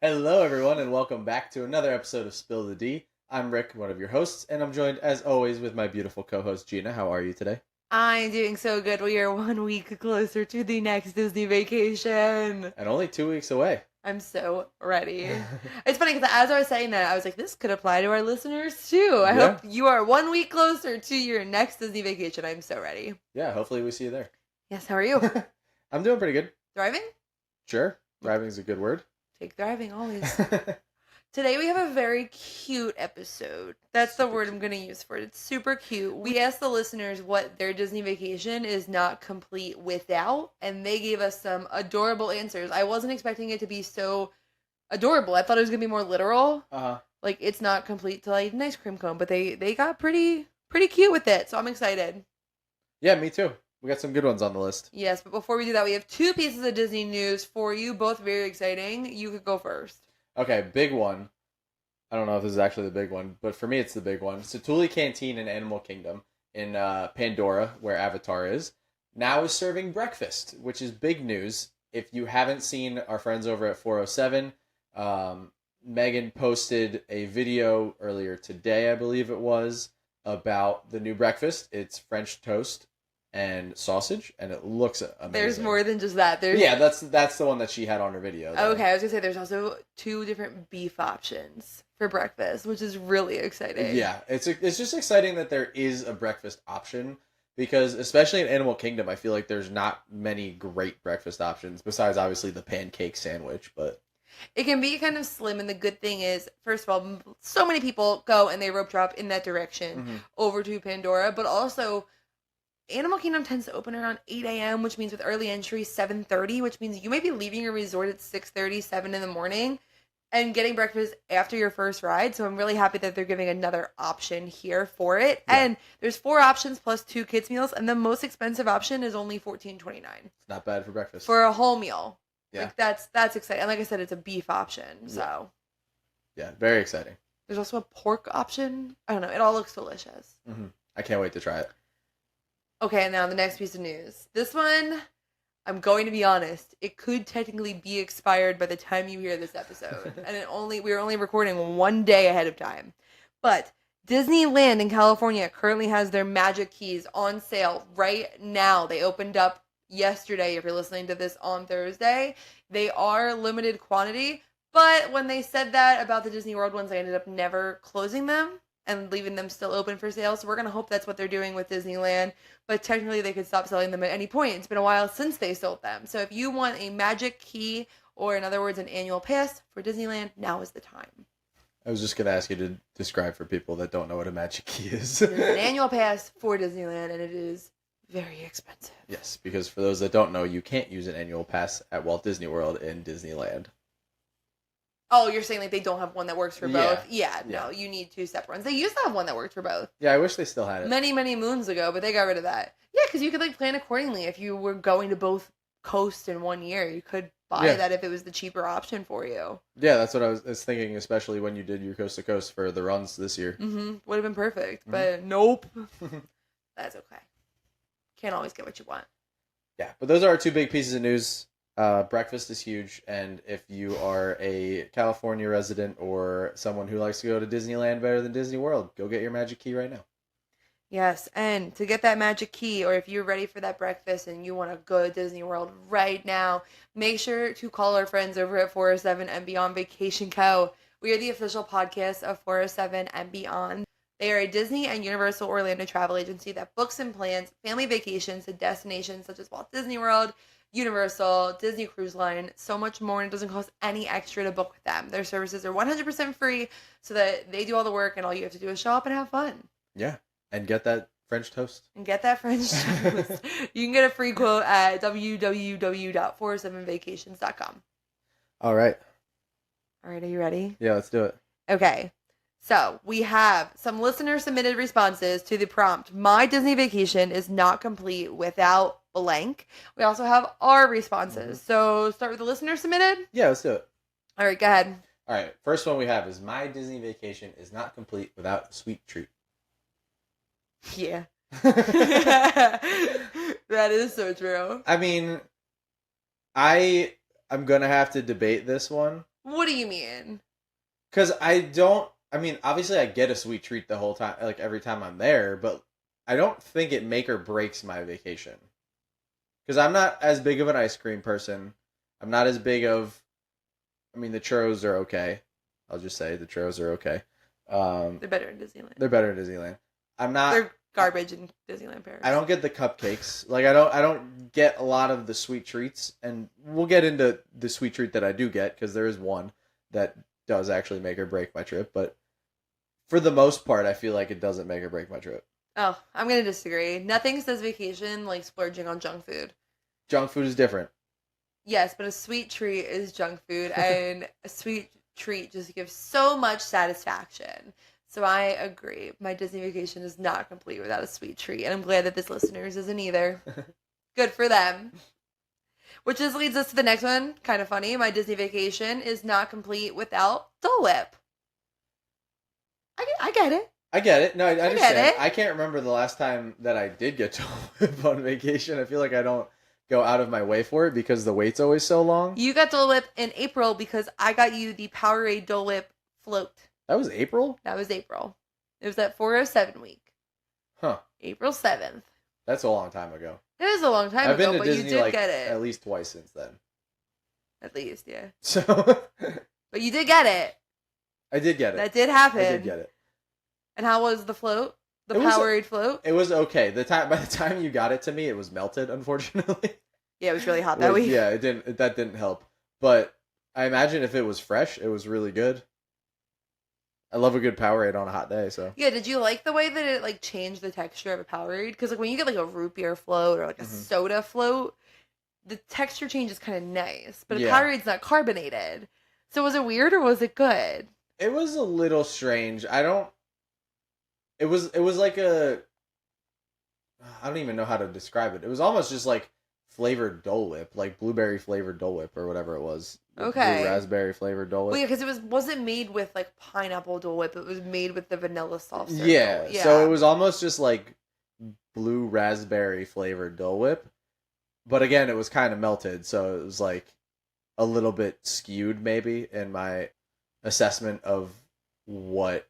Hello, everyone, and welcome back to another episode of Spill the D. I'm Rick, one of your hosts, and I'm joined, as always, with my beautiful co-host, Gina. How are you today? I'm doing so good. We are 1 week closer to the next Disney vacation. And only 2 weeks away. I'm so ready. It's funny because as I was saying that, I was like, this could apply to our listeners too. I hope you are 1 week closer to your next Disney vacation. I'm so ready. Yeah, hopefully we see you there. Yes, how are you? I'm doing pretty good. Thriving? Sure. Thriving is a good word. Take thriving always. Today we have a very cute episode. That's the word I'm going to use for it. It's super cute. We asked the listeners what their Disney vacation is not complete without, and they gave us some adorable answers. I wasn't expecting it to be so adorable. I thought it was going to be more literal. Like, it's not complete till I eat an ice cream cone, but they got pretty cute with it, so I'm excited. Yeah, me too. We got some good ones on the list. Yes, but before we do that, we have 2 pieces of Disney news for you, both very exciting. You could go first. Okay, big one. I don't know if this is actually the big one, but for me it's the big one. Satuli Canteen in Animal Kingdom in Pandora, where Avatar is, now is serving breakfast, which is big news. If you haven't seen our friends over at 407, Megan posted a video earlier today, I believe it was, about the new breakfast. It's French toast and sausage, and it looks amazing. There's more than just that. Yeah, that's the one that she had on her video, though. Okay, I was gonna say there's also 2 different beef options for breakfast, which is really exciting. Yeah, it's just exciting that there is a breakfast option, because especially in Animal Kingdom, I feel like there's not many great breakfast options besides obviously the pancake sandwich, but it can be kind of slim, and the good thing is, first of all, so many people go and they rope drop in that direction over to Pandora, but also Animal Kingdom tends to open around 8 a.m., which means with early entry, 7:30, which means you might be leaving your resort at 6:30, 7 in the morning, and getting breakfast after your first ride. So I'm really happy that they're giving another option here for it. Yeah. And there's 4 options plus 2 kids meals, and the most expensive option is only $14.29. It's not bad for breakfast. For a whole meal. Yeah. Like that's exciting. And like I said, it's a beef option, so. Yeah, very exciting. There's also a pork option. I don't know. It all looks delicious. I can't wait to try it. Okay, now the next piece of news. This one, I'm going to be honest, it could technically be expired by the time you hear this episode. And we're only recording 1 day ahead of time. But Disneyland in California currently has their magic keys on sale right now. They opened up yesterday, if you're listening to this on Thursday. They are limited quantity, but when they said that about the Disney World ones, they ended up never closing them and leaving them still open for sale. So we're going to hope that's what they're doing with Disneyland. But technically, they could stop selling them at any point. It's been a while since they sold them. So if you want a magic key, or in other words, an annual pass for Disneyland, now is the time. I was just going to ask you to describe for people that don't know what a magic key is. It's an annual pass for Disneyland, and it is very expensive. Yes, because for those that don't know, you can't use an annual pass at Walt Disney World in Disneyland. Oh, you're saying like they don't have one that works for both? Yeah, no, you need 2 separate ones. They used to have one that worked for both. Yeah, I wish they still had it. Many, many moons ago, but they got rid of that. Yeah, because you could like plan accordingly. If you were going to both coasts in 1 year, you could buy that if it was the cheaper option for you. Yeah, that's what I was thinking, especially when you did your coast to coast for the runs this year. Would have been perfect, but nope. That's okay. Can't always get what you want. Yeah, but those are our 2 big pieces of news. Breakfast is huge, and if you are a California resident or someone who likes to go to Disneyland better than Disney World, go get your magic key right now. Yes, and to get that magic key, or if you're ready for that breakfast and you want to go to Disney World right now, make sure to call our friends over at 407 and Beyond Vacation Co. We are the official podcast of 407 and Beyond. They are a Disney and Universal Orlando travel agency that books and plans family vacations to destinations such as Walt Disney World, Universal, Disney Cruise Line, so much more, and it doesn't cost any extra to book with them. Their services are 100% free, so that they do all the work, and all you have to do is show up and have fun. Yeah, and get that French toast. And get that French toast. You can get a free quote at www.407vacations.com. All right. All right, are you ready? Yeah, let's do it. Okay. So, we have some listener-submitted responses to the prompt, my Disney vacation is not complete without blank. We also have our responses. So, start with the listener-submitted? Yeah, let's do it. All right, go ahead. All right, first one we have is, my Disney vacation is not complete without a sweet treat. Yeah. That is so true. I mean, I'm going to have to debate this one. What do you mean? Because I mean, obviously I get a sweet treat the whole time, like every time I'm there, but I don't think it make or breaks my vacation. Because I'm not as big of an ice cream person. I'm not as big of, I mean, the churros are okay. I'll just say the churros are okay. They're better in Disneyland. They're better in Disneyland. I'm not. They're garbage in Disneyland Paris. I don't get the cupcakes. Like I don't get a lot of the sweet treats, and we'll get into the sweet treat that I do get because there is one that does actually make or break my trip. But for the most part, I feel like it doesn't make or break my trip. Oh, I'm gonna disagree. Nothing says vacation like splurging on junk food. Junk food is different. Yes, but a sweet treat is junk food, and a sweet treat just gives so much satisfaction. So I agree. My Disney vacation is not complete without a sweet treat, and I'm glad that this listeners isn't either. Good for them. Which just leads us to the next one. Kind of funny. My Disney vacation is not complete without Dole Whip. I get it. I get it. No, I understand. it. I can't remember the last time that I did get Dole Whip on vacation. I feel like I don't go out of my way for it because the wait's always so long. You got Dole Whip in April because I got you the Powerade Dole Whip float. That was April? That was April. It was that 407 week. Huh. April 7th. That's a long time ago. It was a long time I've ago, been to but Disney you did like get it. at least twice since then. At least, yeah. So But you did get it. I did get it. That did happen. I did get it. And how was the float? The It was- Powerade float? It was okay. By the time you got it to me, it was melted, unfortunately. Yeah, it was really hot that week. Yeah, that didn't help. But I imagine if it was fresh, it was really good. I love a good Powerade on a hot day, so. Yeah, did you like the way that it like changed the texture of a Powerade? Because like when you get like a root beer float or like a soda float, the texture change is kind of nice. But a Powerade's not carbonated. So was it weird or was it good? It was a little strange. It was like I don't even know how to describe it. It was almost just like flavored Dole Whip, like blueberry flavored Dole Whip or whatever it was. Okay. Blue raspberry flavored Dole Whip. Well, yeah, because it wasn't made with like pineapple Dole Whip. It was made with the vanilla soft serve Yeah, Dole Whip. so it was almost just like blue raspberry flavored Dole Whip. But again, it was kind of melted, so it was like a little bit skewed maybe in my assessment of what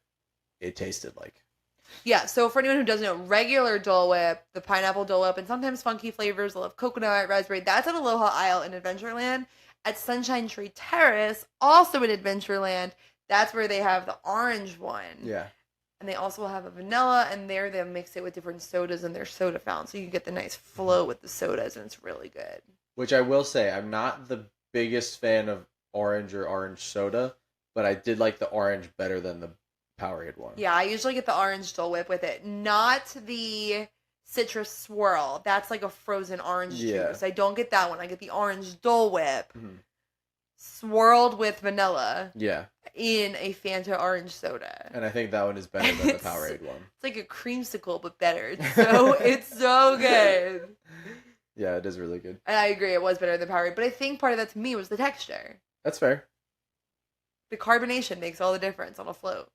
it tasted like. Yeah, so for anyone who doesn't know, regular Dole Whip, the pineapple Dole Whip, and sometimes funky flavors, they'll have coconut, raspberry. That's at Aloha Isle in Adventureland. At Sunshine Tree Terrace, also in Adventureland, that's where they have the orange one. Yeah. And they also have a vanilla, and there they mix it with different sodas in their soda fountain. So you get the nice flow with the sodas, and it's really good. Which I will say, I'm not the biggest fan of orange or orange soda, but I did like the orange better than the Powerade one. Yeah, I usually get the orange Dole Whip with it. Not the citrus swirl. That's like a frozen orange juice. I don't get that one. I get the orange Dole Whip swirled with vanilla. Yeah. In a Fanta orange soda. And I think that one is better than the Powerade one. It's like a creamsicle, but better. It's so good. Yeah, it is really good. And I agree, it was better than Powerade. But I think part of that to me was the texture. That's fair. The carbonation makes all the difference on a float.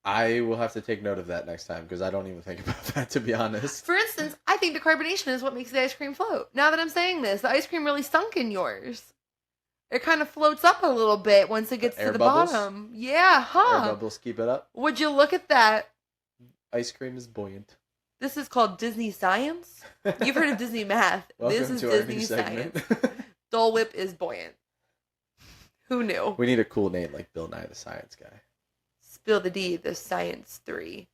I will have to take note of that next time because I don't even think about that, to be honest. For instance, I think the carbonation is what makes the ice cream float. Now that I'm saying this, the ice cream really stunk in yours. It kind of floats up a little bit once it gets to the bubbles? bottom. Yeah, huh? Air bubbles keep it up. Would you look at that? Ice cream is buoyant. This is called Disney Science. You've heard of Disney Math. Welcome This is to our Disney new segment. Science. Dole Whip is buoyant. Who knew? We need a cool name like Bill Nye the Science Guy. Spill the D, the Science 3.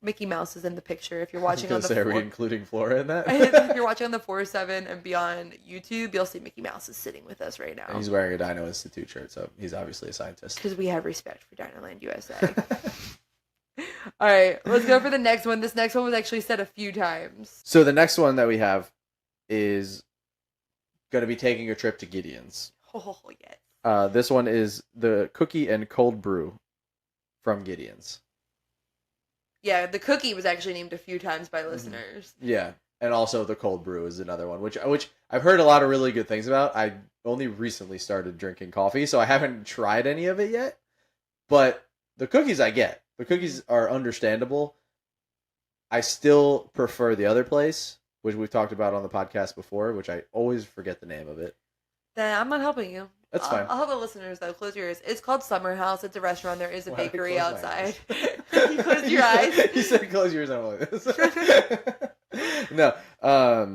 Mickey Mouse is in the picture. If you're watching on the are we including Flora in that? if you're watching on the 407 and beyond YouTube, you'll see Mickey Mouse is sitting with us right now. And he's wearing a Dino Institute shirt, so he's obviously a scientist. Because we have respect for Dinoland USA. All right, let's go for the next one. This next one was actually said a few times. So the next one that we have is going to be taking a trip to Gideons. Oh, yes. This one is the cookie and cold brew from Gideons. Yeah, the cookie was actually named a few times by listeners. Yeah, and also the cold brew is another one, which I've heard a lot of really good things about. I only recently started drinking coffee, so I haven't tried any of it yet. But the cookies I get. The cookies are understandable. I still prefer the other place, which we've talked about on the podcast before, which I always forget the name of it. I'm not helping you. That's fine. I'll have the listeners though. Close your ears. It's called Summer House. It's a restaurant. There is a Why did I bakery close my outside. eyes? You close your eyes. You said close your ears. I'm like this. No.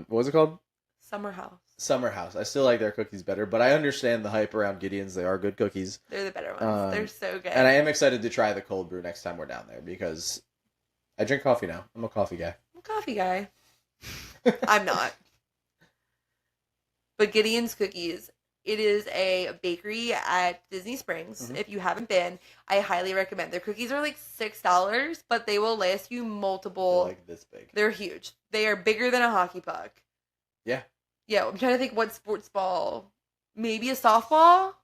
What was it called? Summer House. Summer House. I still like their cookies better, but I understand the hype around Gideons. They are good cookies. They're the better ones. They're so good. And I am excited to try the cold brew next time we're down there because I drink coffee now. I'm a coffee guy. I'm a coffee guy. I'm not. But Gideons Cookies, it is a bakery at Disney Springs. Mm-hmm. If you haven't been, I highly recommend. Their cookies are like $6, but they will last you multiple. They're like this big. They're huge. They are bigger than a hockey puck. Yeah. Yeah, I'm trying to think what sports ball. Maybe a softball?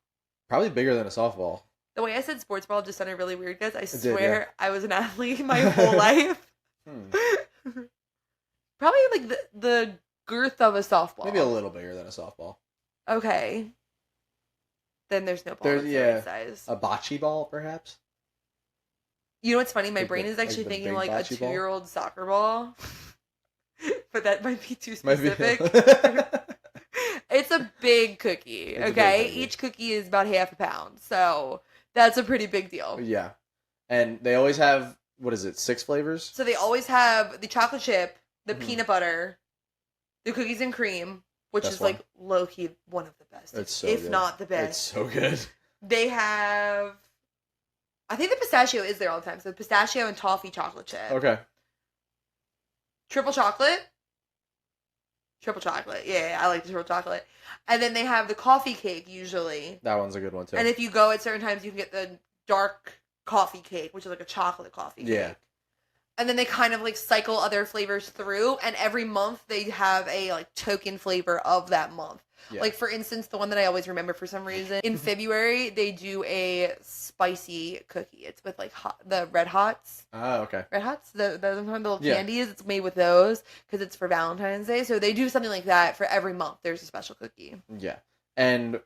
Probably bigger than a softball. The way I said sports ball just sounded really weird, guys. I It swear did, yeah. I was an athlete my whole life. Probably like the girth of a softball. Maybe a little bigger than a softball. Okay. Then there's no ball There's that's the right size. A bocce ball, perhaps. You know what's funny? My Like brain the- is actually like the thinking big like a bocce ball? 2-year-old soccer ball. But that might be too Might be- specific. It's a big cookie, It's a big okay? cookie. Each cookie is about half a pound. So that's a pretty big deal. Yeah. And they always have, what is it, 6 flavors? So they always have the chocolate chip, the Mhm. peanut butter, the cookies and cream, which Best is like low-key one of the best. It's so if good. not the It's best. so good. They have, I think the pistachio is there all the time. So pistachio and toffee chocolate chip. Okay. Triple chocolate. Triple chocolate. Yeah, I like the triple chocolate. And then they have the coffee cake usually. That one's a good one, too. And if you go at certain times, you can get the dark coffee cake, which is like a chocolate coffee Yeah. cake. And then they kind of like cycle other flavors through, and every month they have a like token flavor of that month. Yeah. Like for instance, the one that I always remember for some reason in February they do a spicy cookie. It's with like the Red Hots. Oh, okay. Red Hots, the little Yeah. candies. It's made with those because it's for Valentine's Day. So they do something like that for every month. There's a special cookie. Yeah. And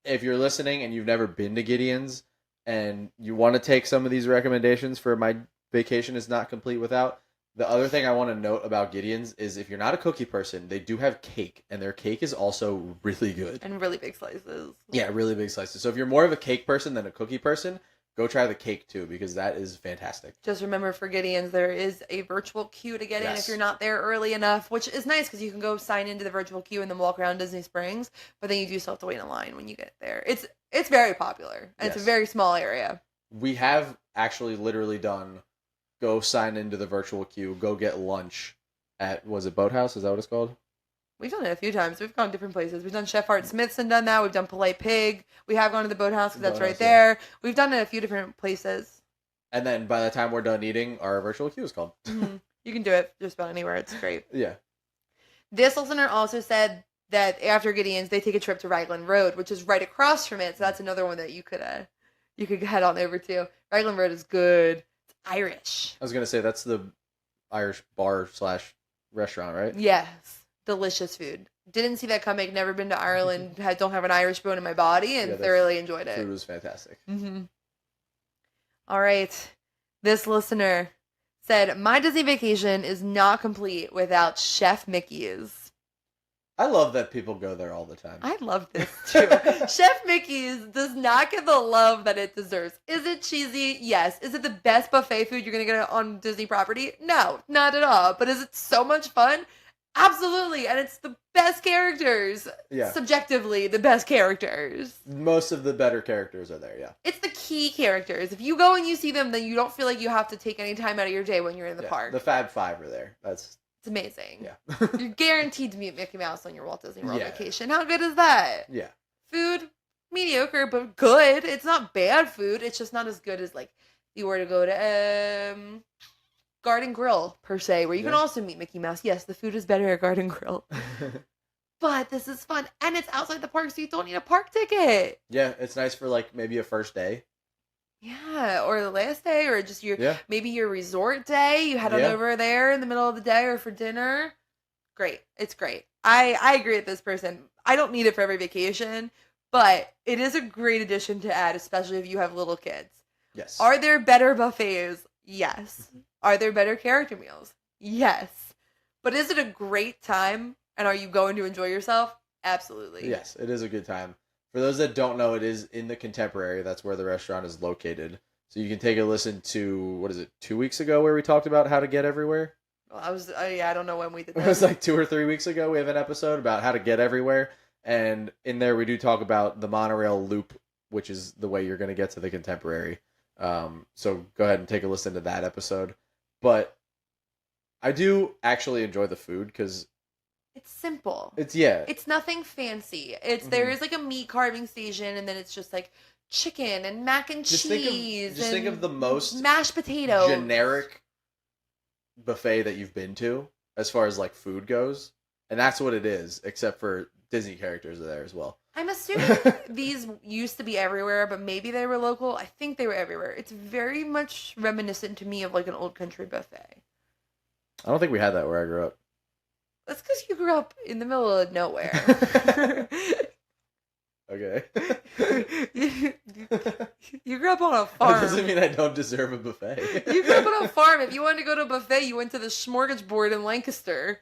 if you're listening and you've never been to Gideon's and you want to take some of these recommendations for My Vacation Is Not Complete Without, the other thing I want to note about Gideon's is if you're not a cookie person, they do have cake, and their cake is also really good. And really big slices. Yeah, really big slices. So if you're more of a cake person than a cookie person, go try the cake too, because that is fantastic. Just remember for Gideons, there is a virtual queue to get in Yes. if you're not there early enough, which is nice because you can go sign into the virtual queue and then walk around Disney Springs, but then you do still have to wait in line when you get there. It's very popular, and it's a Yes. very small area. We have actually literally done go sign into the virtual queue, go get lunch at, was it Boathouse? Is that what it's called? We've done it a few times. We've gone different places. We've done Chef Hart Smith's and done that. We've done Polite Pig. We have gone to the Boathouse because that's right Boathouse, yeah. there. We've done it a few different places. And then by the time we're done eating, our virtual queue is called. Mhm. You can do it just about anywhere. It's great. Yeah. This listener also said that after Gideon's, they take a trip to Raglan Road, which is right across from it. So that's another one that you could head on over to. Raglan Road is good. It's Irish. I was going to say, that's the Irish bar / restaurant, right? Yes. Delicious food. Didn't see that coming. Never been to Ireland. Don't have an Irish bone in my body, and Yeah, the thoroughly enjoyed it. Food was fantastic. Mm-hmm. All right. This listener said, my Disney vacation is not complete without Chef Mickey's. I love that people go there all the time. I love this too. Chef Mickey's does not get the love that it deserves. Is it cheesy? Yes. Is it the best buffet food you're going to get on Disney property? No, not at all. But is it so much fun? Absolutely. And it's the best characters. Yeah. Subjectively, the best characters. Most of the better characters are there, yeah. It's the key characters. If you go and you see them, then you don't feel like you have to take any time out of your day when you're in the Yeah, park. The Fab Five are there. It's amazing. Yeah. You're guaranteed to meet Mickey Mouse on your Walt Disney World Yeah. vacation. How good is that? Yeah. Food, mediocre, but good. It's not bad food. It's just not as good as like if you were to go to Garden Grill per se, where you can Yeah. also meet Mickey Mouse. Yes, the food is better at Garden Grill, but this is fun and it's outside the park, so you don't need a park ticket. Yeah, it's nice for like maybe a first day. Yeah, or the last day, or just Yeah. maybe your resort day. You head on Yeah. over there in the middle of the day or for dinner. Great. It's great. I agree with this person. I don't need it for every vacation, but it is a great addition to add, especially if you have little kids. Yes. Are there better buffets? Yes. Are there better character meals? Yes. But is it a great time? And are you going to enjoy yourself? Absolutely. Yes, it is a good time. For those that don't know, it is in the Contemporary. That's where the restaurant is located. So you can take a listen to, what is it, 2 weeks ago where we talked about how to get everywhere? Well, I don't know when we did It that. was like 2 or 3 weeks ago. We have an episode about how to get everywhere. And in there, we do talk about the monorail loop, which is the way you're going to get to the Contemporary. So go ahead and take a listen to that episode. But I do actually enjoy the food because It's simple. it's nothing fancy. There is like a meat carving station, and then it's just like chicken and mac and cheese. Just think of the most mashed potatoes. generic buffet that you've been to as far as like food goes, and that's what it is. Except for Disney characters are there as well. I'm assuming these used to be everywhere, but maybe they were local. I think they were everywhere. It's very much reminiscent to me of like an old country buffet. I don't think we had that where I grew up. That's because you grew up in the middle of nowhere. Okay. You grew up on a farm. That doesn't mean I don't deserve a buffet. You grew up on a farm. If you wanted to go to a buffet, you went to the Smorgasbord in Lancaster.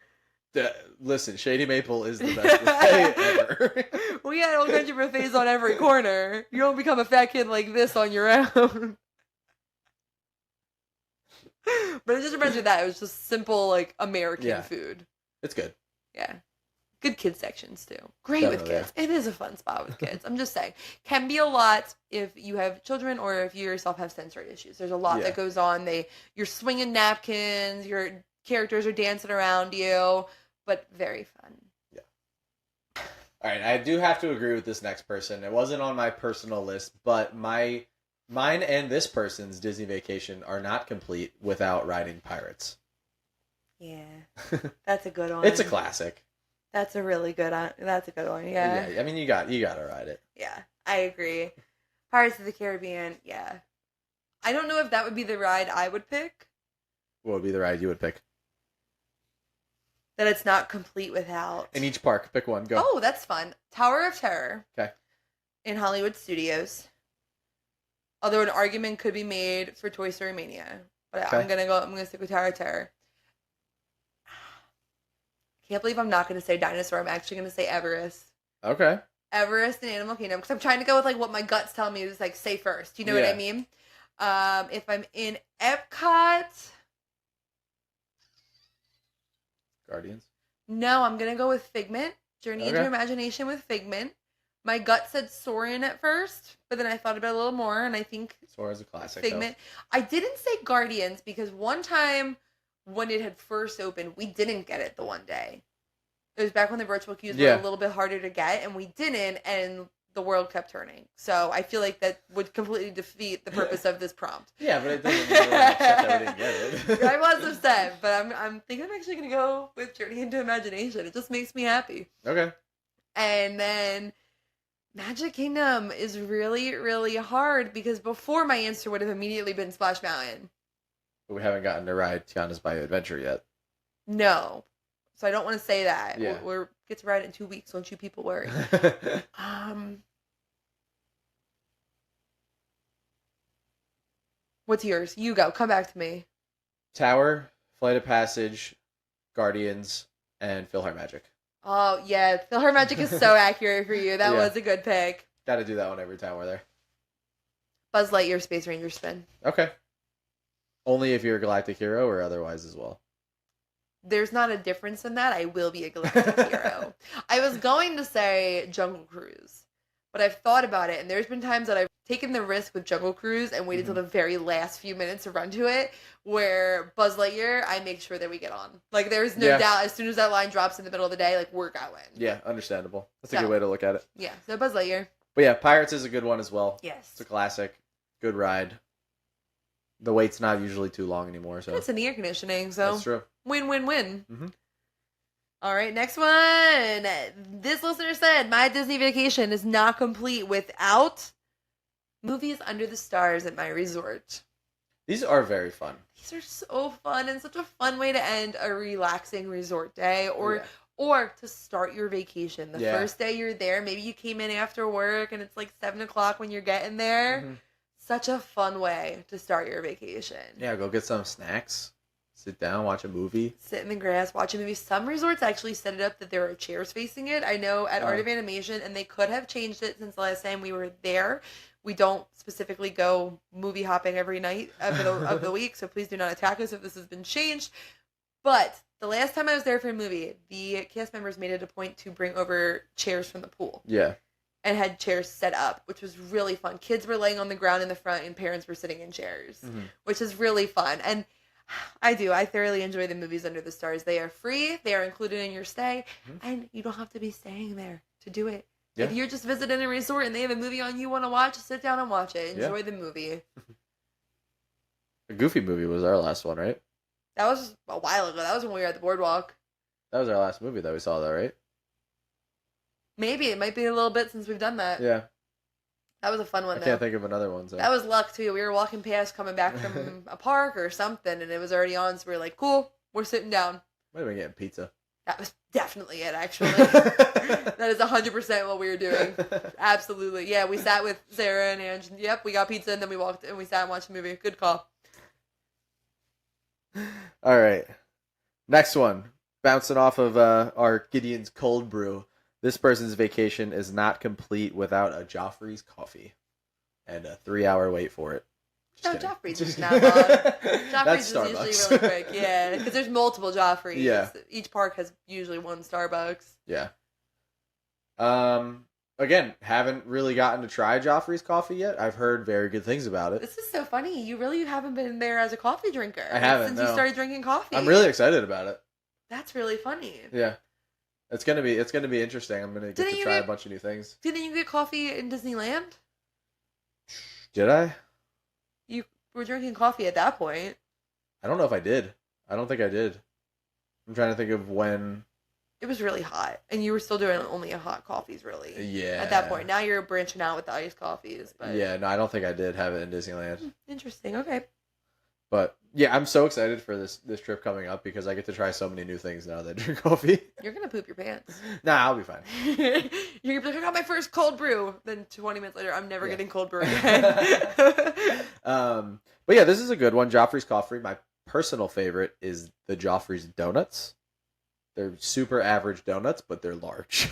Listen, Shady Maple is the best buffet ever. We had old country buffets on every corner. You don't become a fat kid like this on your own. But it just reminds me of that. It was just simple, like, American food. It's good. Yeah. Good kid sections, too. Great Definitely, with kids. It is a fun spot with kids. I'm just saying. Can be a lot if you have children or if you yourself have sensory issues. There's a lot that goes on. You're swinging napkins. Your characters are dancing around you. But very fun. Yeah. All right. I do have to agree with this next person. It wasn't on my personal list, but mine and this person's Disney vacation are not complete without riding pirates. Yeah. That's a good one. It's a classic. That's a really good one. That's a good one. Yeah. I mean, you got to ride it. Yeah, I agree. Pirates of the Caribbean. Yeah. I don't know if that would be the ride I would pick. What would be the ride you would pick? That it's not complete without. In each park, pick one. Go. Oh, that's fun. Tower of Terror. Okay. In Hollywood Studios. Although an argument could be made for Toy Story Mania, but okay. I'm gonna stick with Tower of Terror. Can't believe I'm not gonna say dinosaur. I'm actually gonna say Everest. Okay. Everest in Animal Kingdom, because I'm trying to go with like what my gut's telling me is like say first. You know what I mean? If I'm in Epcot. Guardians? No, I'm going to go with Figment. Journey into Imagination with Figment. My gut said Soarin' at first, but then I thought about it a little more, and I think Soarin's a classic. Figment. Though. I didn't say Guardians because one time when it had first opened, we didn't get it the one day. It was back when the virtual queues were a little bit harder to get, and we didn't, and the world kept turning. So I feel like that would completely defeat the purpose of this prompt. Yeah, but it doesn't mean we're upset that we didn't get it. I was upset, but I'm thinking I'm actually going to go with Journey into Imagination. It just makes me happy. Okay. And then Magic Kingdom is really, really hard because before my answer would have immediately been Splash Mountain. But we haven't gotten to ride Tiana's Bayou Adventure yet. No. So I don't want to say that. Yeah. We're get to ride it in 2 weeks. Don't you people worry. What's yours? You go. Come back to me. Tower, Flight of Passage, Guardians, and PhilharMagic. Oh, yeah. PhilharMagic is so accurate for you. That was a good pick. Got to do that one every time we're there. Buzz Lightyear Space Ranger spin. Okay. Only if you're a Galactic Hero or otherwise as well. There's not a difference in that. I will be a Galactic Hero. I was going to say Jungle Cruise, but I've thought about it, and there's been times that I've taken the risk with Jungle Cruise and waited till the very last few minutes to run to it, where Buzz Lightyear, I make sure that we get on. Like, there's no doubt, as soon as that line drops in the middle of the day, like, we're going. Yeah, understandable. That's a good way to look at it. Yeah, so Buzz Lightyear. But yeah, Pirates is a good one as well. Yes. It's a classic. Good ride. The wait's not usually too long anymore, so. It's in the air conditioning, so. That's true. Win, win, win. Mm-hmm. All right, next one. This listener said, my Disney vacation is not complete without movies under the stars at my resort. These are very fun. These are so fun and such a fun way to end a relaxing resort day or to start your vacation. The first day you're there, maybe you came in after work and it's like 7 o'clock when you're getting there. Mm-hmm. Such a fun way to start your vacation. Yeah, go get some snacks. Sit down, watch a movie. Sit in the grass, watch a movie. Some resorts actually set it up that there are chairs facing it. I know at Art of Animation, and they could have changed it since the last time we were there. We don't specifically go movie hopping every night of the week, so please do not attack us if this has been changed. But the last time I was there for a movie, the cast members made it a point to bring over chairs from the pool. Yeah. And had chairs set up, which was really fun. Kids were laying on the ground in the front, and parents were sitting in chairs, which is really fun. And I thoroughly enjoy the movies under the stars. They are free, they are included in your stay, and you don't have to be staying there to do it. Yeah. If you're just visiting a resort and they have a movie on you want to watch, sit down and watch it. Enjoy the movie. The Goofy movie was our last one, right? That was a while ago. That was when we were at the boardwalk. That was our last movie that we saw, though, right? Maybe. It might be a little bit since we've done that. Yeah. That was a fun one, I can't think of another one. So. That was luck, too. We were walking past, coming back from a park or something, and it was already on, so we were like, cool, we're sitting down. Might have been getting pizza. That was definitely it, actually. That is 100% what we were doing. Absolutely. Yeah, we sat with Sarah and Ange. Yep, we got pizza, and then we walked and we sat and watched the movie. Good call. All right. Next one. Bouncing off of our Gideons cold brew. This person's vacation is not complete without a Joffreys coffee and a 3-hour wait for it. No, Joffreys is not long. Joffreys is usually really quick. Yeah, because there's multiple Joffreys. Yeah. Each park has usually one Starbucks. Yeah. Again, haven't really gotten to try Joffrey's coffee yet. I've heard very good things about it. This is so funny. You really haven't been there as a coffee drinker. I haven't, since you started drinking coffee. I'm really excited about it. That's really funny. Yeah. It's gonna be interesting. I'm gonna get to try a bunch of new things. Didn't you get coffee in Disneyland? Did I? You were drinking coffee at that point. I don't know if I did. I don't think I did. I'm trying to think of when. It was really hot, and you were still doing only hot coffees, really. Yeah. At that point, now you're branching out with the iced coffees, but yeah, no, I don't think I did have it in Disneyland. Interesting. Okay. But yeah, I'm so excited for this trip coming up because I get to try so many new things now that I drink coffee. You're gonna poop your pants. Nah, I'll be fine. You're gonna be like, I got my first cold brew. Then 20 minutes later, I'm never getting cold brew again. But yeah, this is a good one. Joffrey's Coffee. My personal favorite is the Joffrey's donuts. They're super average donuts, but they're large.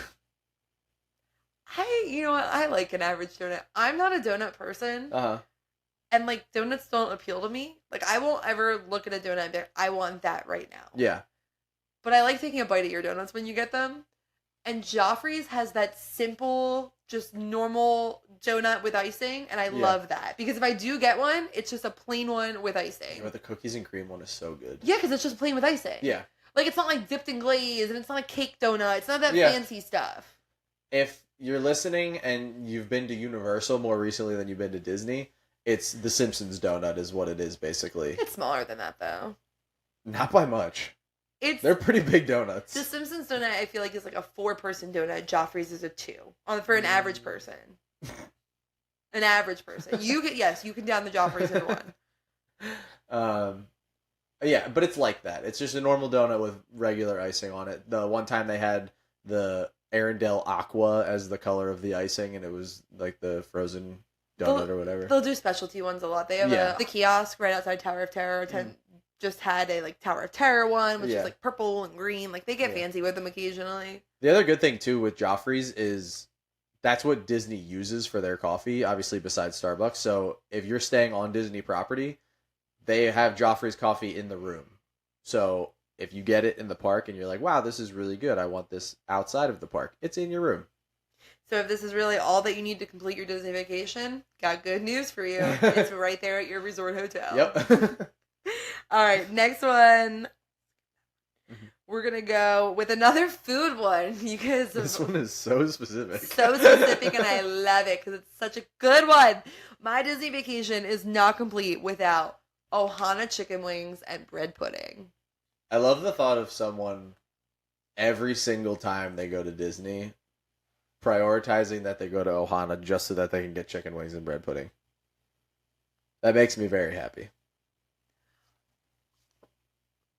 You know what? I like an average donut. I'm not a donut person. And, like, donuts don't appeal to me. Like, I won't ever look at a donut and be like, I want that right now. Yeah. But I like taking a bite of your donuts when you get them. And Joffrey's has that simple, just normal donut with icing. And I love that. Because if I do get one, it's just a plain one with icing. You know, the cookies and cream one is so good. Yeah, because it's just plain with icing. Yeah. Like, it's not like dipped in glaze, and it's not like cake donut. It's not that fancy stuff. If you're listening and you've been to Universal more recently than you've been to Disney, it's the Simpsons donut is what it is, basically. It's smaller than that, though. Not by much. They're pretty big donuts. The Simpsons donut, I feel like, is like a 4-person donut. Joffrey's is a 2. For an average person. An average person. You can down the Joffrey's in one. Yeah, but it's like that. It's just a normal donut with regular icing on it. The one time they had the Arendelle Aqua as the color of the icing, and it was like the frozen donut or whatever. They'll do specialty ones a lot. They have the kiosk right outside Tower of Terror. Just had a like Tower of Terror one, which is like purple and green. Like they get fancy with them occasionally. The other good thing too with Joffrey's is that's what Disney uses for their coffee, obviously besides Starbucks. So if you're staying on Disney property, they have Joffrey's coffee in the room. So if you get it in the park and you're like, wow, this is really good, I want this outside of the park, it's in your room. So if this is really all that you need to complete your Disney vacation, got good news for you. It's right there at your resort hotel. Yep. All right, next one. We're going to go with another food one. This one is so specific. So specific, and I love it because it's such a good one. My Disney vacation is not complete without Ohana chicken wings and bread pudding. I love the thought of someone every single time they go to Disney prioritizing that they go to Ohana just so that they can get chicken wings and bread pudding. That makes me very happy.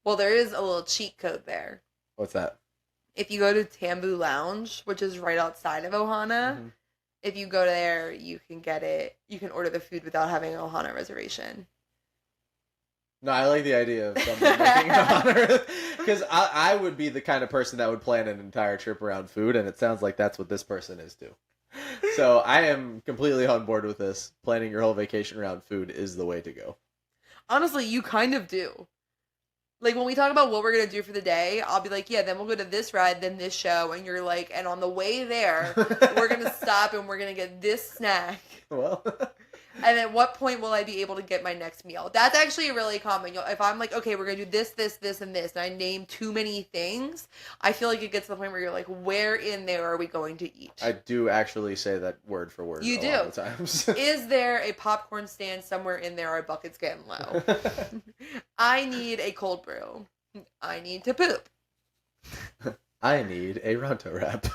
Well, there is a little cheat code there. What's that? If you go to Tambu Lounge, which is right outside of Ohana, if you go there, you can get it. You can order the food without having an Ohana reservation. No, I like the idea of someone making it on Earth. Because I would be the kind of person that would plan an entire trip around food, and it sounds like that's what this person is too. So I am completely on board with this. Planning your whole vacation around food is the way to go. Honestly, you kind of do. Like, when we talk about what we're going to do for the day, I'll be like, yeah, then we'll go to this ride, then this show. And you're like, and on the way there, we're going to stop and we're going to get this snack. Well, And at what point will I be able to get my next meal? That's actually really common. If I'm like, okay, we're going to do this, this, this, and this, and I name too many things, I feel like it gets to the point where you're like, where in there are we going to eat? I do actually say that word for word You a do. lot of times. Is there a popcorn stand somewhere in there? Our bucket's getting low. I need a cold brew. I need to poop. I need a Ronto wrap.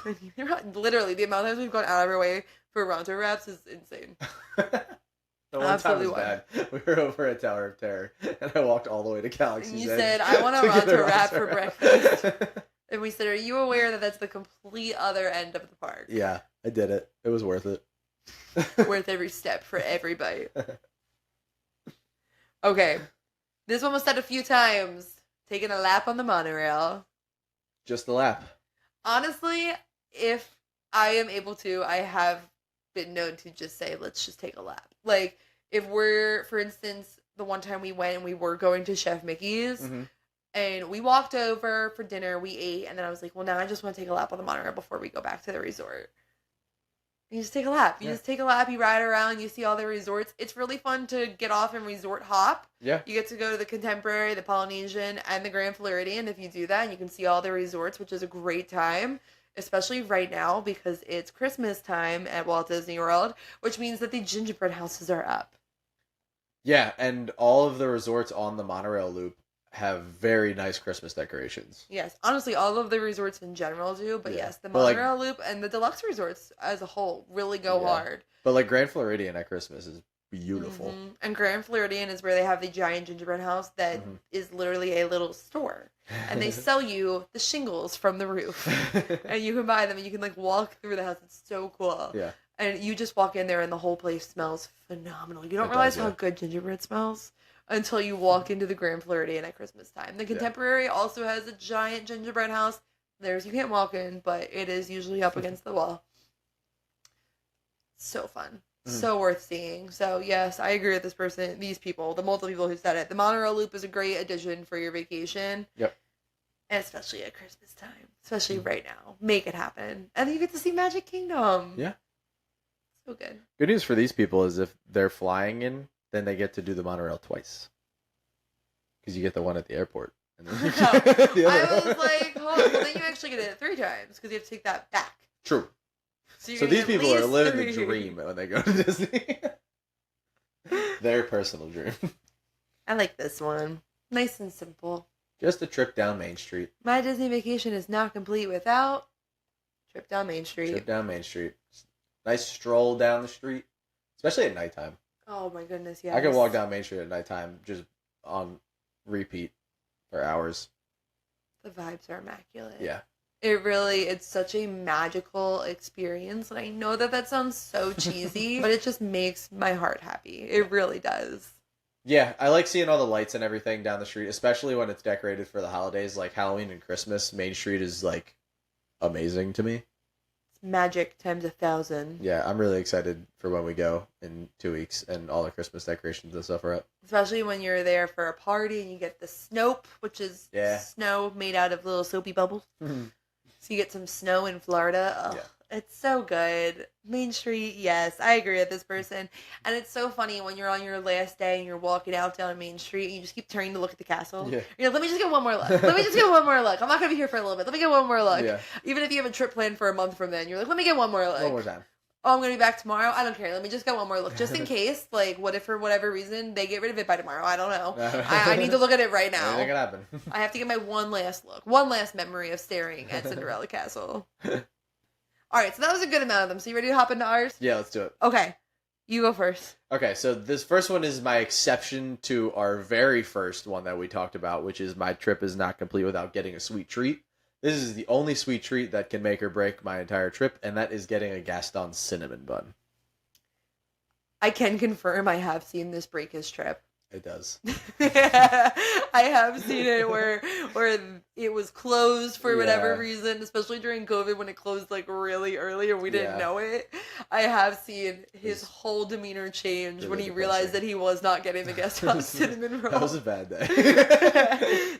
Literally, the amount of times we've gone out of our way for Ronto wraps is insane. The one Absolutely time was bad. We were over at Tower of Terror, and I walked all the way to Galaxy's And you Edge said, I want a to get Ronto wrap for Ronto wrap. breakfast. And we said, are you aware that that's the complete other end of the park? Yeah, I did it. It was worth it. Worth every step for every bite. Okay. This one was said a few times. Taking a lap on the monorail. Just the lap. Honestly, if I am able to, I have been known to just say, let's just take a lap. Like, if we're, for instance, the one time we went and we were going to Chef Mickey's, and we walked over for dinner, we ate, and then I was like, well, now I just want to take a lap on the monorail before we go back to the resort. And you just take a lap. You just take a lap, you ride around, you see all the resorts. It's really fun to get off and resort hop. Yeah. You get to go to the Contemporary, the Polynesian, and the Grand Floridian if you do that, and you can see all the resorts, which is a great time. Especially right now because it's Christmas time at Walt Disney World, which means that the gingerbread houses are up. Yeah, and all of the resorts on the monorail loop have very nice Christmas decorations. Yes, honestly, all of the resorts in general do, but yes, the But, like, monorail loop and the deluxe resorts as a whole really go hard. But like Grand Floridian at Christmas is beautiful. And Grand Floridian is where they have the giant gingerbread house that is literally a little store. And they sell you the shingles from the roof. And you can buy them and you can like walk through the house. It's so cool. Yeah. And you just walk in there and the whole place smells phenomenal. You don't realize how good gingerbread smells until you walk into the Grand Floridian at Christmas time. The Contemporary also has a giant gingerbread house. You can't walk in, but it is usually up against the wall. So fun. So worth seeing. So yes, I agree with this person, these people, the multiple people who said it. The monorail loop is a great addition for your vacation. Yep. And especially at Christmas time. Especially right now. Make it happen. And then you get to see Magic Kingdom. Yeah. So good. Good news for these people is if they're flying in, then they get to do the monorail twice. Because you get the one at the airport. And then you get the other I was like, well, then you actually get it 3 times because you have to take that back. True. So So these people are living the 3. dream when they go to Disney. Their personal dream. I like this one. Nice and simple. Just a trip down Main Street. My Disney vacation is not complete without trip down Main Street. Trip down Main Street. Nice stroll down the street. Especially at nighttime. Oh my goodness, yes. I could walk down Main Street at nighttime just on repeat for hours. The vibes are immaculate. Yeah. It's such a magical experience. And I know that sounds so cheesy, but it just makes my heart happy. It really does. Yeah, I like seeing all the lights and everything down the street, especially when it's decorated for the holidays, like Halloween and Christmas. Main Street is, like, amazing to me. It's magic times 1,000. Yeah, I'm really excited for when we go in 2 weeks and all the Christmas decorations and stuff are up. Especially when you're there for a party and you get the Snope, which is snow made out of little soapy bubbles. So you get some snow in Florida. Oh, it's so good. Main Street, yes, I agree with this person. And it's so funny when you're on your last day and you're walking out down Main Street and you just keep turning to look at the castle. Yeah. You're like, let me just get one more look. Let me just get one more look. I'm not going to be here for a little bit. Let me get one more look. Yeah. Even if you have a trip planned for a month from then, you're like, let me get one more look. One more time. Oh, I'm going to be back tomorrow? I don't care. Let me just get one more look. Just in case, like, what if for whatever reason they get rid of it by tomorrow? I don't know. I need to look at it right now. Anything can happen. I have to get my one last look. One last memory of staring at Cinderella Castle. All right, so that was a good amount of them. So you ready to hop into ours? Yeah, let's do it. Okay. You go first. Okay, so this first one is my exception to our very first one that we talked about, which is my trip is not complete without getting a sweet treat. This is the only sweet treat that can make or break my entire trip, and that is getting a Gaston cinnamon bun. I can confirm I have seen this break his trip. It does. I have seen it where it was closed for whatever Yeah. reason, especially during COVID when it closed like really early and we didn't Yeah. know it. I have seen his It's whole demeanor change when really he realized depressing. that he was not getting the guest house cinnamon roll. That was a bad day.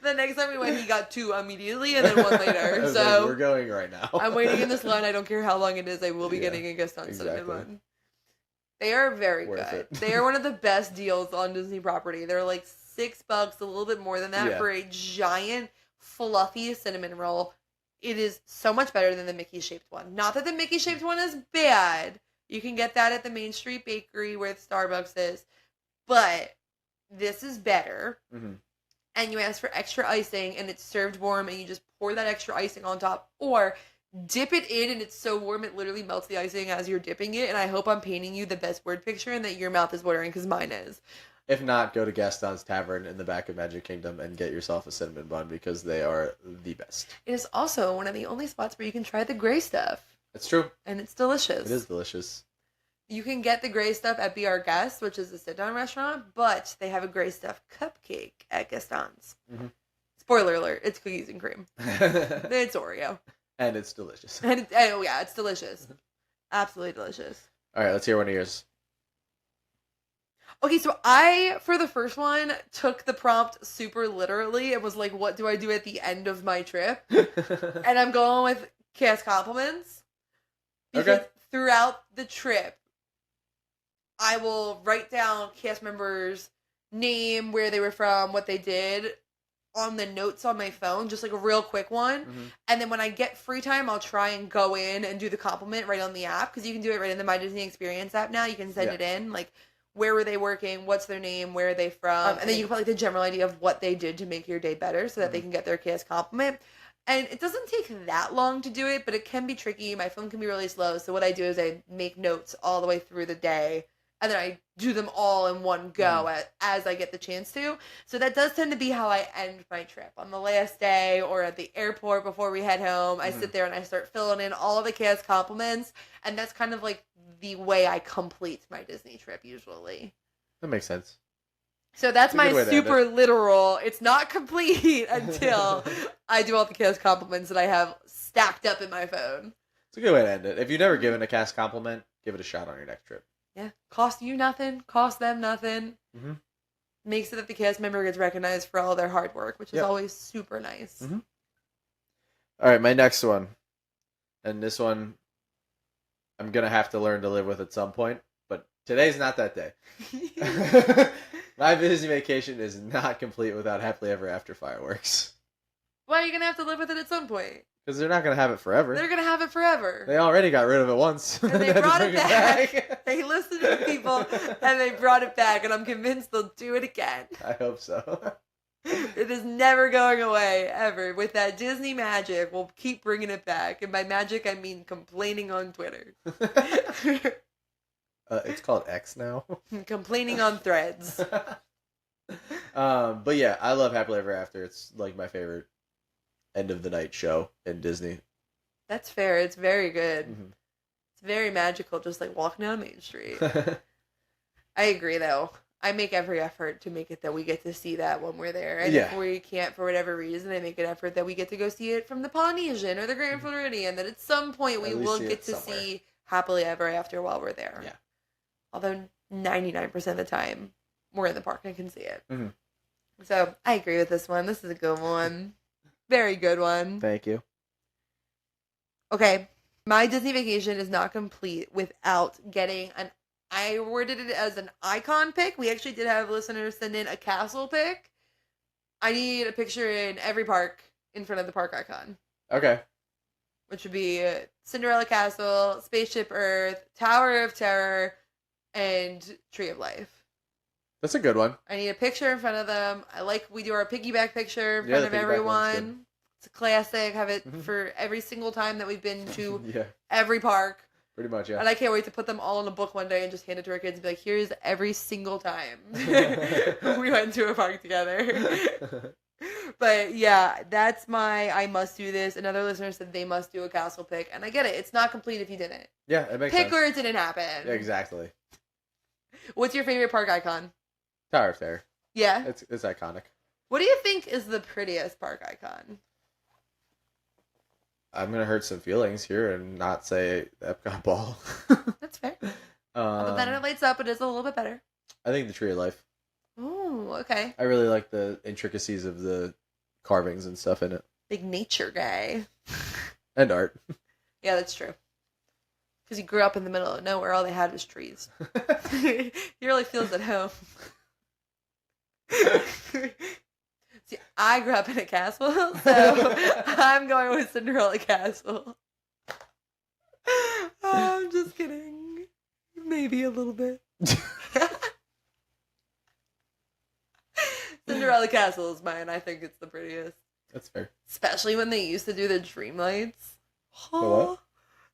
The next time we went, he got 2 immediately and then 1 I later. was So like, we're going right now. I'm waiting in this line. I don't care how long it is. I will be Yeah, getting a guest house cinnamon exactly. one. They are very Worth good. it. They are one of the best deals on Disney property. They're like $6, a little bit more than that, Yeah. for a giant, fluffy cinnamon roll. It is so much better than the Mickey shaped one. Not that the Mickey shaped one is bad. You can get that at the Main Street Bakery where Starbucks is. But this is better. Mm-hmm. And you ask for extra icing and it's served warm and you just pour that extra icing on top. Or dip it in and it's so warm it literally melts the icing as you're dipping it. And I hope I'm painting you the best word picture and that your mouth is watering because mine is. If not, go to Gaston's Tavern in the back of Magic Kingdom and get yourself a cinnamon bun because they are the best. It is also one of the only spots where you can try the gray stuff. It's true. And it's delicious. It is delicious. You can get the gray stuff at Be Our Guest, which is a sit-down restaurant, but they have a gray stuff cupcake at Gaston's. Mm-hmm. Spoiler alert, it's cookies and cream. It's Oreo. And it's delicious. And oh yeah, it's delicious. Absolutely delicious. All right, let's hear one of yours. Okay, so I, for the first one, took the prompt super literally and was like, what do I do at the end of my trip? And I'm going with cast compliments. Because throughout the trip, I will write down cast members' name, where they were from, what they did on the notes on my phone, just like a real quick one. Mm-hmm. And then when I get free time, I'll try and go in and do the compliment right on the app, because you can do it right in the My Disney Experience app now. You can send it in, like, where were they working, what's their name, where are they from, and then you can put like the general idea of what they did to make your day better so that they can get their cast compliment. And it doesn't take that long to do it, but it can be tricky. My phone can be really slow, so what I do is I make notes all the way through the day, and then I do them all in one go as I get the chance to. So that does tend to be how I end my trip. On the last day or at the airport before we head home, I sit there and I start filling in all of the cast compliments, and that's kind of like the way I complete my Disney trip usually. That makes sense. So that's my super literal. It's not complete until I do all the cast compliments that I have stacked up in my phone. It's a good way to end it. If you've never given a cast compliment, give it a shot on your next trip. Yeah. Cost you nothing. Cost them nothing. Mm-hmm. Makes it that the cast member gets recognized for all their hard work, which is always super nice. Mm-hmm. All right, my next one. And this one I'm going to have to learn to live with at some point. But today's not that day. My Disney vacation is not complete without Happily Ever After fireworks. Why are you going to have to live with it at some point? Because they're not going to have it forever. They're going to have it forever. They already got rid of it once. And they brought it back. They listened to people and they brought it back. And I'm convinced they'll do it again. I hope so. It is never going away, ever. With that Disney magic, we'll keep bringing it back. And by magic, I mean complaining on Twitter. It's called X now. Complaining on Threads. But yeah, I love Happily Ever After. It's like my favorite end of the night show in Disney. That's fair. It's very good. Mm-hmm. It's very magical, just like walking down Main Street. I agree, though. I make every effort to make it that we get to see that when we're there. And if we can't, for whatever reason, I make an effort that we get to go see it from the Polynesian or the Grand Floridian, that at some point we will get to see Happily Ever After while we're there. Yeah. Although 99% of the time, we're in the park and can see it. Mm-hmm. So, I agree with this one. This is a good one. Very good one. Thank you. Okay. My Disney vacation is not complete without getting an... I worded it as an icon pick. We actually did have listeners send in a castle pick. I need a picture in every park in front of the park icon. Okay. Which would be Cinderella Castle, Spaceship Earth, Tower of Terror, and Tree of Life. That's a good one. I need a picture in front of them. We do our piggyback picture in front of everyone. It's a classic. Have it for every single time that we've been to every park. Pretty much, yeah. And I can't wait to put them all in a book one day and just hand it to our kids and be like, here's every single time we went to a park together. But yeah, that's my I must do this. Another listener said they must do a castle pick. And I get it. It's not complete if you didn't. Yeah, it makes sense. Pick where it didn't happen. Yeah, exactly. What's your favorite park icon? Tower of Terror. Yeah. It's iconic. What do you think is the prettiest park icon? I'm gonna hurt some feelings here and not say Epcot Ball. That's fair. Although then it lights up, it is a little bit better. I think the Tree of Life. Oh, okay. I really like the intricacies of the carvings and stuff in it. Big nature guy. And art. Yeah, that's true. Because he grew up in the middle of nowhere, all they had was trees. He really feels at home. See, I grew up in a castle, so I'm going with Cinderella Castle. I'm just kidding. Maybe a little bit. Cinderella Castle is mine. I think it's the prettiest. That's fair. Especially when they used to do the dream lights. The what?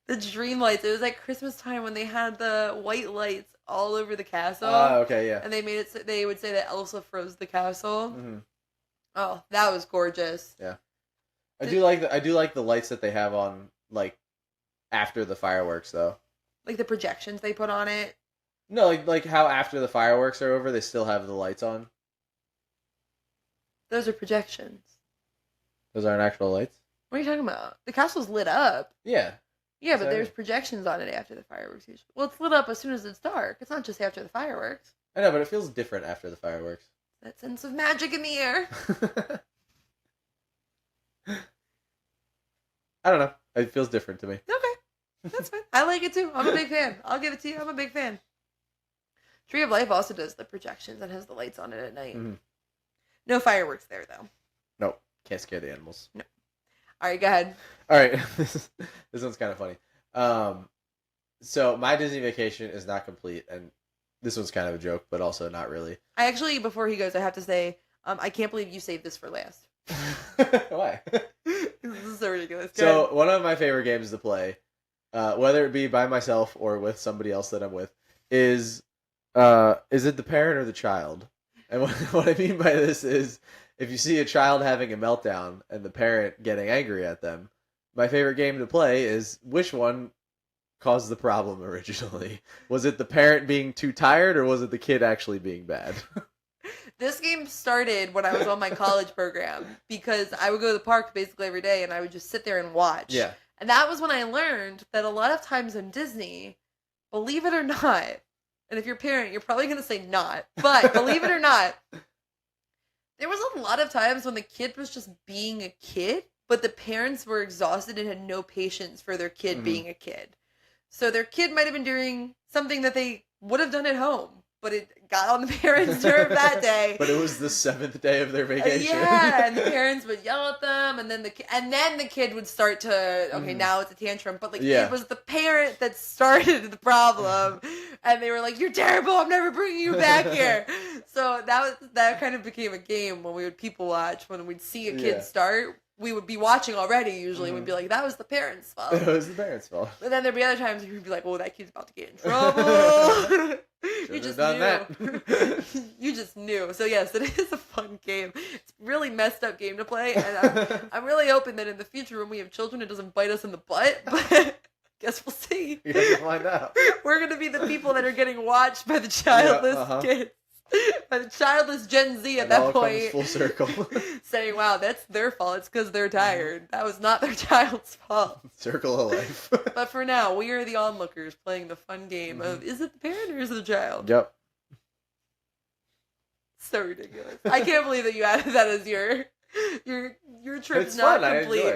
The dream lights. It was like Christmas time when they had the white lights all over the castle. Oh, okay, yeah. And they made it so they would say that Elsa froze the castle. Mm-hmm. Oh, that was gorgeous. Yeah. I do like the lights that they have on, like, after the fireworks, though. Like the projections they put on it. No, like how after the fireworks are over, they still have the lights on. Those are projections. Those aren't actual lights? What are you talking about? The castle's lit up. Yeah. Yeah, but there's projections on it after the fireworks usually. Well, it's lit up as soon as it's dark. It's not just after the fireworks. I know, but it feels different after the fireworks. That sense of magic in the air. I don't know. It feels different to me. Okay. That's fine. I like it too. I'm a big fan. I'll give it to you. I'm a big fan. Tree of Life also does the projections and has the lights on it at night. Mm-hmm. No fireworks there, though. Nope. Can't scare the animals. No. All right, go ahead. All right. This one's kind of funny. So my Disney vacation is not complete, and this one's kind of a joke, but also not really. I actually, before he goes, I have to say, I can't believe you saved this for last. Why? This is so ridiculous. So one of my favorite games to play, whether it be by myself or with somebody else that I'm with, is it the parent or the child? And what I mean by this is, if you see a child having a meltdown and the parent getting angry at them, my favorite game to play is which one caused the problem originally? Was it the parent being too tired, or was it the kid actually being bad? This game started when I was on my college program, because I would go to the park basically every day and I would just sit there and watch. Yeah. And that was when I learned that a lot of times in Disney, believe it or not, and if you're a parent, you're probably going to say not, but believe it or not, there was a lot of times when the kid was just being a kid, but the parents were exhausted and had no patience for their kid being a kid. So their kid might have been doing something that they would have done at home, but it got on the parents' nerve that day. But it was the 7th day of their vacation. Yeah, and the parents would yell at them, and then the kid would start to, okay, now it's a tantrum. But it was the parent that started the problem, and they were like, "You're terrible. I'm never bringing you back here." So that kind of became a game when we would people watch. When we'd see a kid start, we would be watching already. Usually, we'd be like, "That was the parents' fault." It was the parents' fault. But then there'd be other times we'd be like, "Oh, that kid's about to get in trouble." You just knew. That. You just knew. So yes, it is a fun game. It's a really messed up game to play, and I'm really hoping that in the future when we have children, it doesn't bite us in the butt. But guess we'll see. You guys will find out. We're gonna be the people that are getting watched by the childless kids. By the childless Gen Z at that point. Comes full circle. Saying, wow, that's their fault. It's because they're tired. That was not their child's fault. Circle of life. But for now, we are the onlookers playing the fun game of, is it the parent or is it the child? Yep. So ridiculous. I can't believe that you added that as your trip's It's not fun. complete. I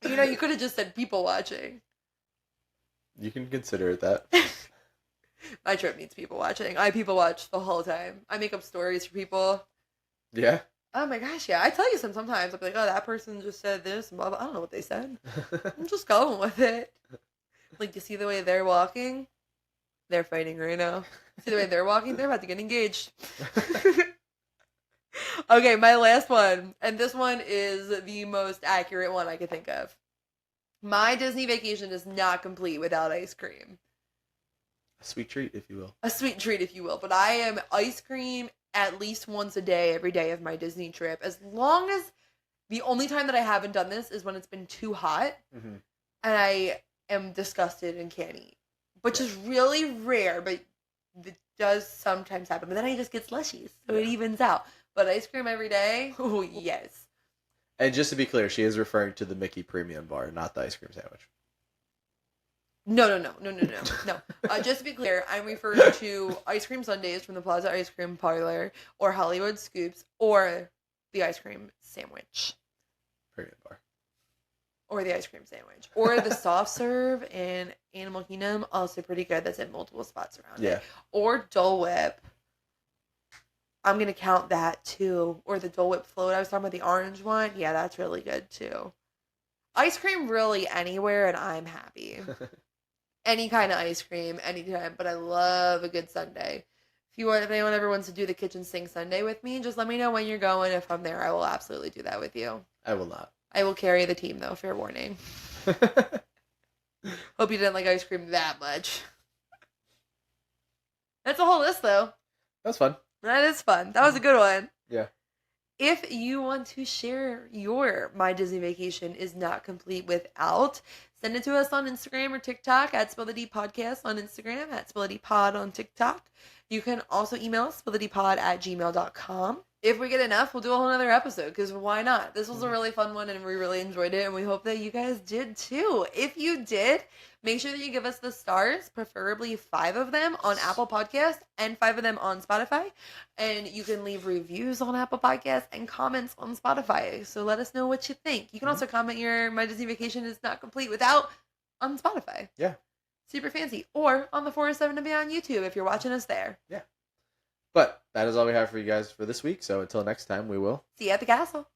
enjoy it. You could have just said people watching. You can consider it that. My trip means people watching. I people watch the whole time. I make up stories for people. Yeah? Oh my gosh, yeah. I tell you sometimes. I'll be like, oh, that person just said this, and blah, blah. I don't know what they said. I'm just going with it. Like, you see the way they're walking? They're fighting right now. See the way they're walking? They're about to get engaged. Okay, my last one. And this one is the most accurate one I could think of. My Disney vacation is not complete without ice cream. A sweet treat, if you will. A sweet treat, if you will. But I am ice cream at least once a day, every day of my Disney trip. As long as the only time that I haven't done this is when it's been too hot. Mm-hmm. And I am disgusted and can't eat. Which is really rare, but does sometimes happen, but then I just get slushies, so it evens out. But ice cream every day, oh yes. And just to be clear, she is referring to the Mickey Premium Bar, not the ice cream sandwich. No. Just to be clear, I'm referring to ice cream sundaes from the Plaza Ice Cream Parlor, or Hollywood Scoops, or the ice cream sandwich. Premium Bar. Or the ice cream sandwich. Or the soft serve in Animal Kingdom, also pretty good. That's in multiple spots around it. Or Dole Whip. I'm going to count that too. Or the Dole Whip float. I was talking about the orange one. Yeah, that's really good too. Ice cream really anywhere and I'm happy. Any kind of ice cream, anytime. But I love a good sundae. If anyone ever wants to do the kitchen sink sundae with me, just let me know when you're going. If I'm there, I will absolutely do that with you. I will not. I will carry the team, though, fair warning. Hope you didn't like ice cream that much. That's a whole list, though. That's fun. That is fun. That was a good one. Yeah. If you want to share your My Disney Vacation is Not Complete Without, send it to us on Instagram or TikTok at Spill the Tea Podcast on Instagram, at Spill the Tea Pod on TikTok. You can also email us, spilltheteapod@gmail.com. If we get enough, we'll do a whole other episode, because why not? This was a really fun one, and we really enjoyed it, and we hope that you guys did too. If you did, make sure that you give us the stars, preferably 5 of them on Apple Podcasts and 5 of them on Spotify. And you can leave reviews on Apple Podcasts and comments on Spotify. So let us know what you think. You can also comment your My Disney Vacation is Not Complete Without on Spotify. Yeah. Super fancy. Or on the 407 and Beyond YouTube if you're watching us there. Yeah. But that is all we have for you guys for this week. So until next time, we will see you at the castle.